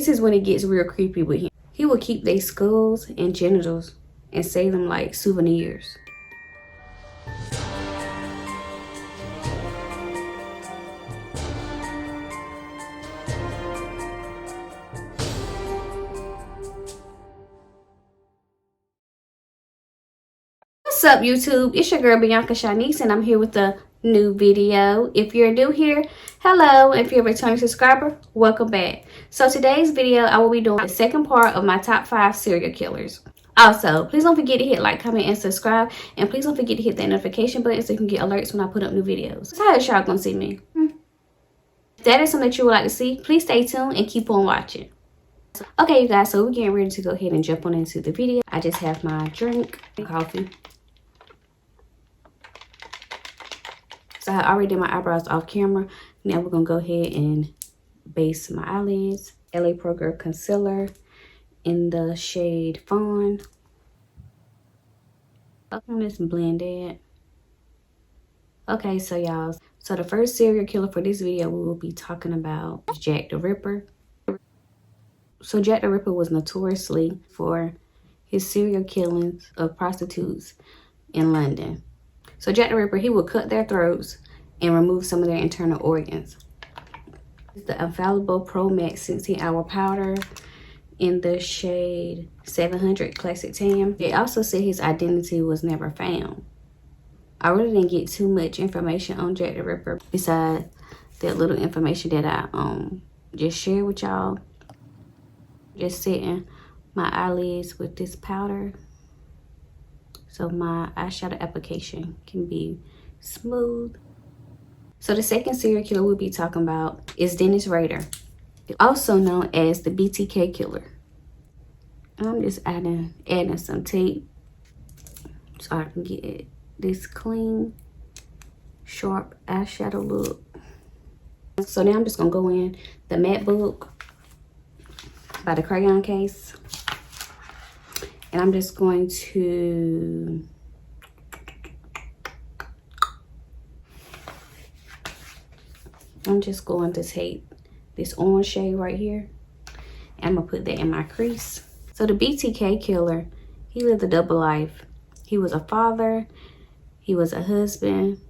This is when it gets real creepy with him. He will keep their skulls and genitals and save them like souvenirs. What's up, YouTube? It's your girl Bianca Shanice, and I'm here with a new video. If you're new here, hello. If you're a returning subscriber, welcome back. So today's video, I will be doing the second part of my top 5 serial killers. Also, please don't forget to hit like, comment, and subscribe, and please don't forget to hit that notification button so you can get alerts when I put up new videos. So how is y'all gonna see me? If that is something that you would like to see, please stay tuned and keep on watching. Okay, you guys, so we're getting ready to go ahead and jump on into the video. I just have my drink, coffee. So I already did my eyebrows off camera. Now we're gonna go ahead and base my eyelids. LA Pro Girl Concealer in the shade Fawn. Let's blend it. Okay, so y'all, so the first serial killer for this video we will be talking about is Jack the Ripper. So Jack the Ripper was notoriously for his serial killings of prostitutes in London. So Jack the Ripper, he would cut their throats and remove some of their internal organs. The Infallible Pro Max 16-hour powder in the shade 700 Classic Tan. They also said his identity was never found. I really didn't get too much information on Jack the Ripper besides that little information that I just shared with y'all. Just setting my eyelids with this powder so my eyeshadow application can be smooth. So the second serial killer we'll be talking about is Dennis Rader, also known as the Btk Killer. I'm just adding some tape so I can get this clean, sharp eyeshadow look. So now I'm just gonna go in the matte book by the crayon case. And I'm just going to take this orange shade right here. And I'm gonna put that in my crease. So the Btk Killer, he lived a double life. He was a father, he was a husband,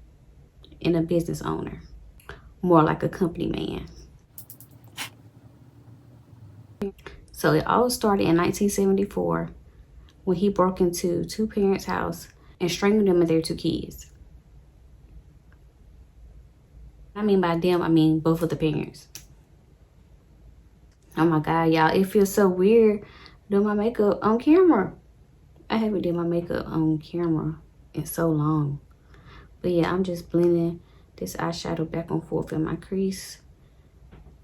and a business owner. More like a company man. So it all started in 1974 when he broke into two parents' house and strangled them and their 2 kids. I mean by them, I mean both of the parents. Oh my God, y'all, it feels so weird doing my makeup on camera. I haven't done my makeup on camera in so long. But yeah, I'm just blending this eyeshadow back and forth in my crease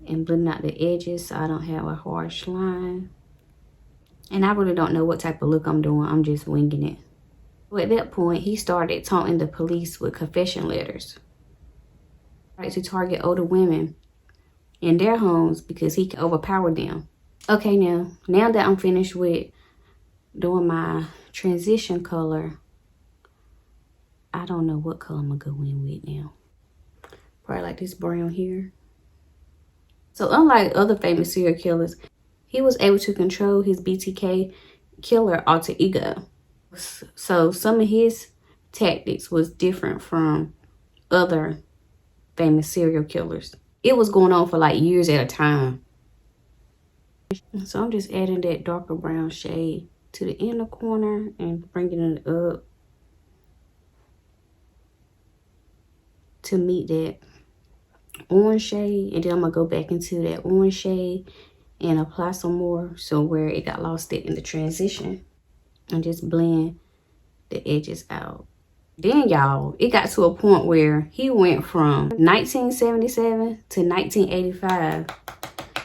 and blending out the edges so I don't have a harsh line. And I really don't know what type of look I'm doing. I'm just winging it. So at that point, he started taunting the police with confession letters. He started to target older women in their homes because he could overpower them. Okay, now that I'm finished with doing my transition color, I don't know what color I'm gonna go in with now. Probably like this brown here. So unlike other famous serial killers, he was able to control his Btk Killer alter ego. So some of his tactics was different from other famous serial killers. It was going on for like years at a time. So I'm just adding that darker brown shade to the inner corner and bringing it up to meet that orange shade. And then I'm gonna go back into that orange shade and apply some more so where it got lost in the transition, and just blend the edges out. Then y'all, it got to a point where he went from 1977 to 1985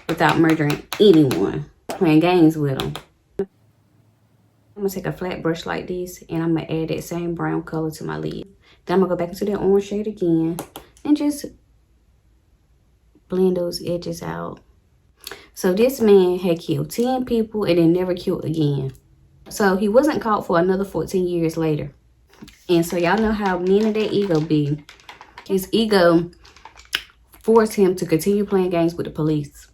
without murdering anyone, playing games with them. I'm gonna take a flat brush like this and I'm gonna add that same brown color to my lid. Then I'm gonna go back into that orange shade again and just blend those edges out. So this man had killed 10 people and then never killed again. So he wasn't caught for another 14 years later. And so y'all know how mean of that ego be. His ego forced him to continue playing games with the police.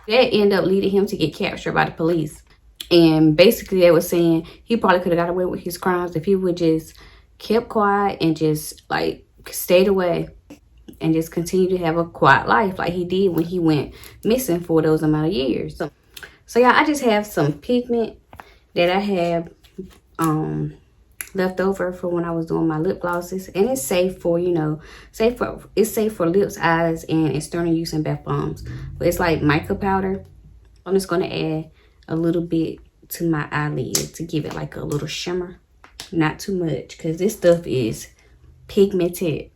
That ended up leading him to get captured by the police. And basically they were saying he probably could have got away with his crimes if he would just kept quiet and just like stayed away and just continue to have a quiet life like he did when he went missing for those amount of years. So yeah, I just have some pigment that I have left over for when I was doing my lip glosses, and it's safe for, you know, it's safe for lips, eyes, and external use and bath bombs. But it's like mica powder. I'm just going to add a little bit to my eyelid to give it like a little shimmer, not too much, because this stuff is pigmented.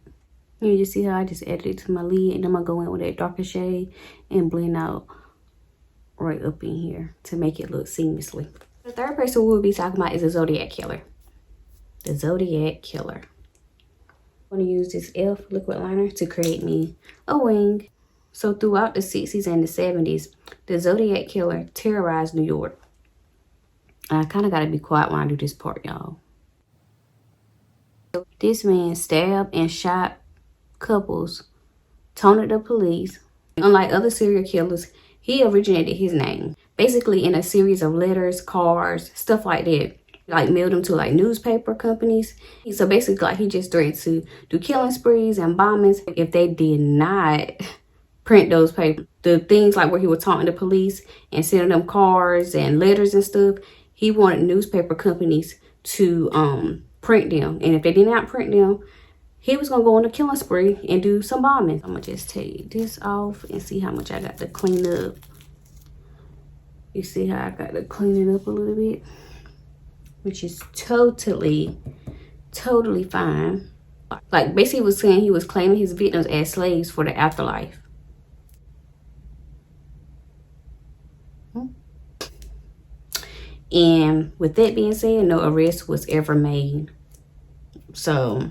You just see how I just added it to my lid, and I'm gonna go in with that darker shade and blend out right up in here to make it look seamlessly. The third person we'll be talking about is the Zodiac Killer. The Zodiac Killer. I'm going to use this e.l.f. liquid liner to create me a wing. So throughout the 60s and the 70s, the Zodiac Killer terrorized New York. I kind of got to be quiet when I do this part, y'all. This man stabbed and shot couples, taunted the police. Unlike other serial killers, he originated his name basically in a series of letters, cards, stuff like that. Like mailed them to like newspaper companies. So basically like he just threatened to do killing sprees and bombings if they did not print those papers. The things like where he was taunting the police and sending them cards and letters and stuff, he wanted newspaper companies to print them. And if they did not print them, he was gonna go on a killing spree and do some bombing. I'm gonna just take this off and see how much I got to clean up. You see how I got to clean it up a little bit, which is totally fine. Like basically he was saying he was claiming his victims as slaves for the afterlife. And with that being said, no arrest was ever made. So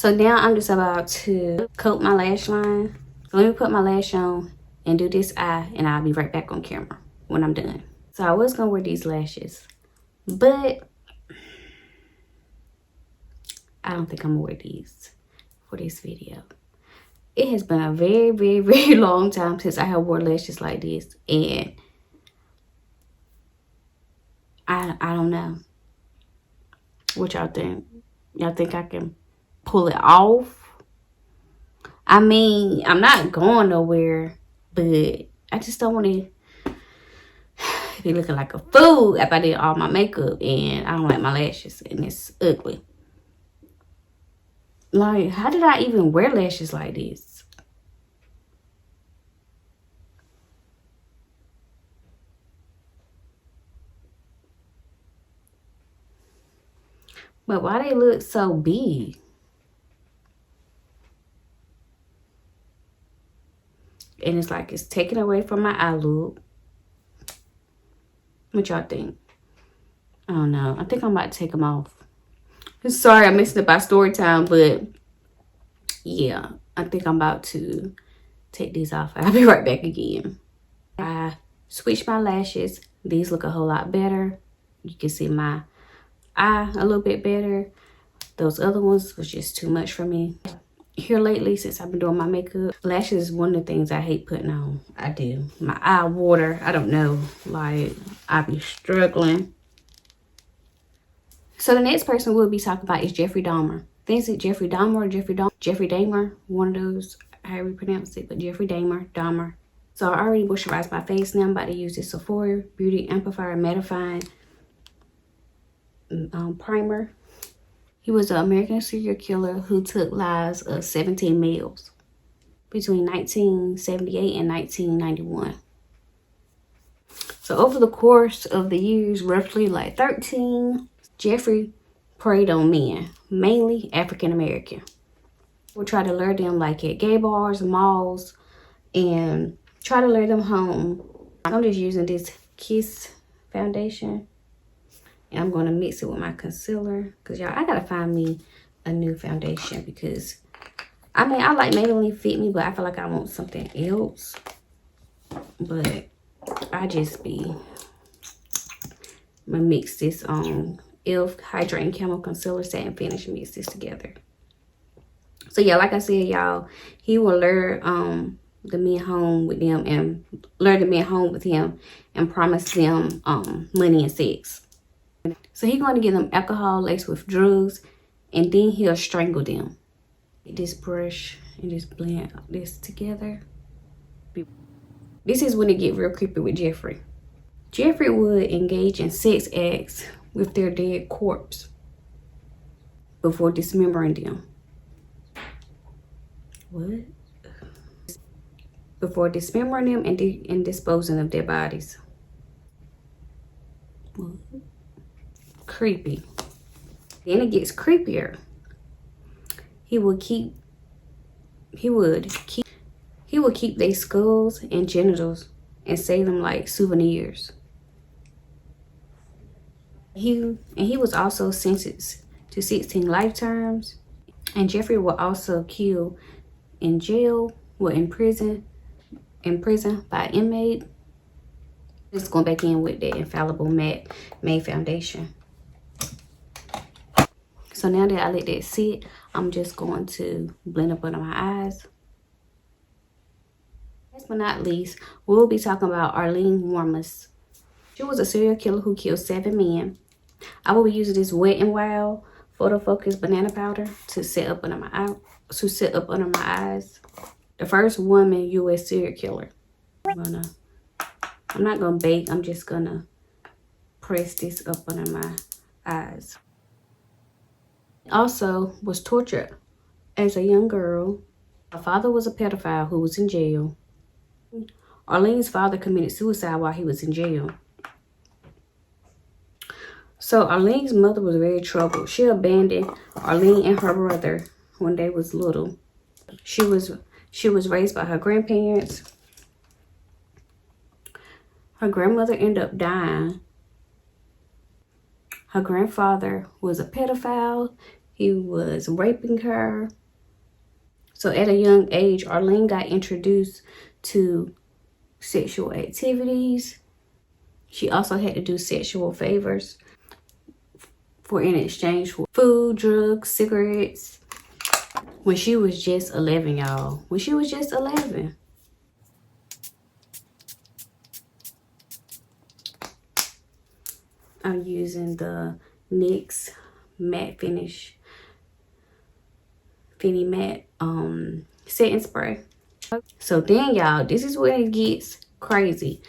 now I'm just about to coat my lash line. So let me put my lash on and do this eye, and I'll be right back on camera when I'm done. So I was gonna wear these lashes, but I don't think I'm gonna wear these for this video. It has been a very long time since I have worn lashes like this, and I don't know. What y'all think? Y'all think I can pull it off? I mean, I'm not going nowhere, but I just don't want to be looking like a fool after I did all my makeup and I don't like my lashes and it's ugly. Like, how did I even wear lashes like this? But why they look so big? And it's like it's taken away from my eye look. What y'all think? I don't know. I think I'm about to take them off. Sorry I missed it by story time, but yeah, I think I'm about to take these off. I'll be right back again. I switched my lashes. These look a whole lot better. You can see my eye a little bit better. Those other ones was just too much for me. Here lately, since I've been doing my makeup, lashes is one of the things I hate putting on. I do. My eye water, I don't know. Like, I be struggling. So the next person we'll be talking about is Jeffrey Dahmer. I think it's Jeffrey Dahmer or Jeffrey Dahmer. One of those, however you pronounce it, but Jeffrey Dahmer. So I already moisturized my face. Now I'm about to use this Sephora Beauty Amplifier Mattifying Primer. He was an American serial killer who took lives of 17 males between 1978 and 1991. So over the course of the years, roughly like 13, Jeffrey preyed on men, mainly African American. Would try to lure them like at gay bars, malls, and try to lure them home. I'm just using this Kiss foundation. And I'm going to mix it with my concealer. Because, y'all, I got to find me a new foundation. Because, I mean, I like Maybelline Fit Me. But I feel like I want something else. But I just be... I'm going to mix this e.l.f. Hydrating Camo Concealer Satin Finish. Mix this together. So, yeah, like I said, y'all. He will lure the men home with them and lure the men home with him and promise them money and sex. So he's going to give them alcohol laced with drugs, and then he'll strangle them. Get this brush and just blend this together. This is when it get real creepy with Jeffrey. Jeffrey would engage in sex acts with their dead corpse before dismembering them. What? Before dismembering them and disposing of their bodies. What? Creepy. Then it gets creepier. He would keep their skulls and genitals and save them like souvenirs. He was also sentenced to 16 life terms, and Jeffrey will also kill in jail or in prison by an inmate. Just going back in with the infallible May foundation. So now that I let that sit, I'm just going to blend up under my eyes. Last but not least, we'll be talking about Arlene Warmest. She was a serial killer who killed 7 men. I will be using this Wet n Wild Photo Focus banana powder to set up under my eyes. The first woman U.S. serial killer. I'm not gonna bake. I'm just gonna press this up under my eyes. Also was tortured as a young girl. Her father was a pedophile who was in jail. Arlene's father committed suicide while he was in jail. So Arlene's mother was very troubled. She abandoned Arlene and her brother when they was little. She was raised by her grandparents. Her grandmother ended up dying. Her grandfather was a pedophile. He was raping her. So at a young age, Arlene got introduced to sexual activities. She also had to do sexual favors in exchange for food, drugs, cigarettes. When she was just 11, y'all. When she was just 11. I'm using the NYX matte finish Fenty Matte setting spray. So then, y'all, this is where it gets crazy.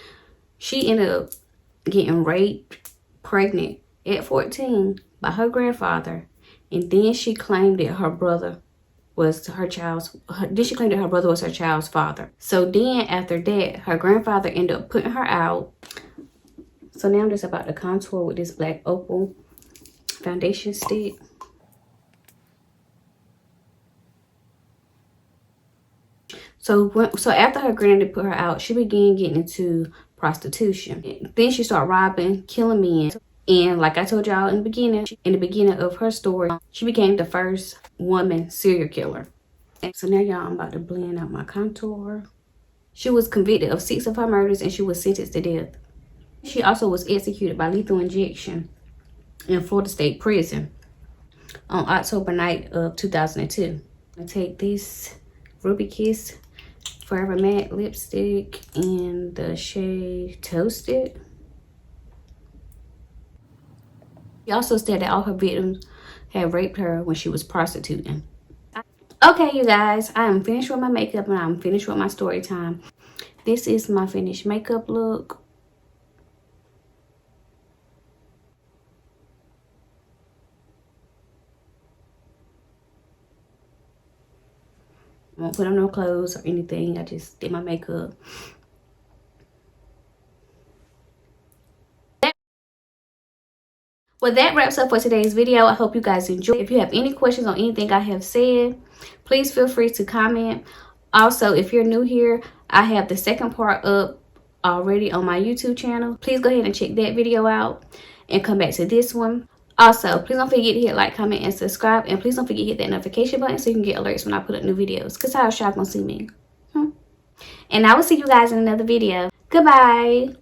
She ended up getting raped, pregnant at 14 by her grandfather, and then she claimed that her brother was her child's father. So then after that, her grandfather ended up putting her out. So now I'm just about to contour with this black opal foundation stick. So after her granddad put her out, she began getting into prostitution. Then she started robbing, killing men. And like I told y'all in the beginning of her story, she became the first woman serial killer. So now, y'all, I'm about to blend out my contour. She was convicted of 6 of her murders and she was sentenced to death. She also was executed by lethal injection in Florida State Prison on October night of 2002. I take this Ruby Kiss Forever Matte lipstick in the shade Toasted. She also said that all her victims had raped her when she was prostituting. Okay, you guys, I am finished with my makeup and I'm finished with my story time. This is my finished makeup look. I won't put on no clothes or anything. I just did my makeup. Well, that wraps up for today's video. I hope you guys enjoyed. If you have any questions on anything I have said, please feel free to comment. Also, if you're new here, I have the second part up already on my YouTube channel. Please go ahead and check that video out and come back to this one. Also, please don't forget to hit like, comment, and subscribe. And please don't forget to hit that notification button so you can get alerts when I put up new videos. Because how else y'all gonna see me? And I will see you guys in another video. Goodbye.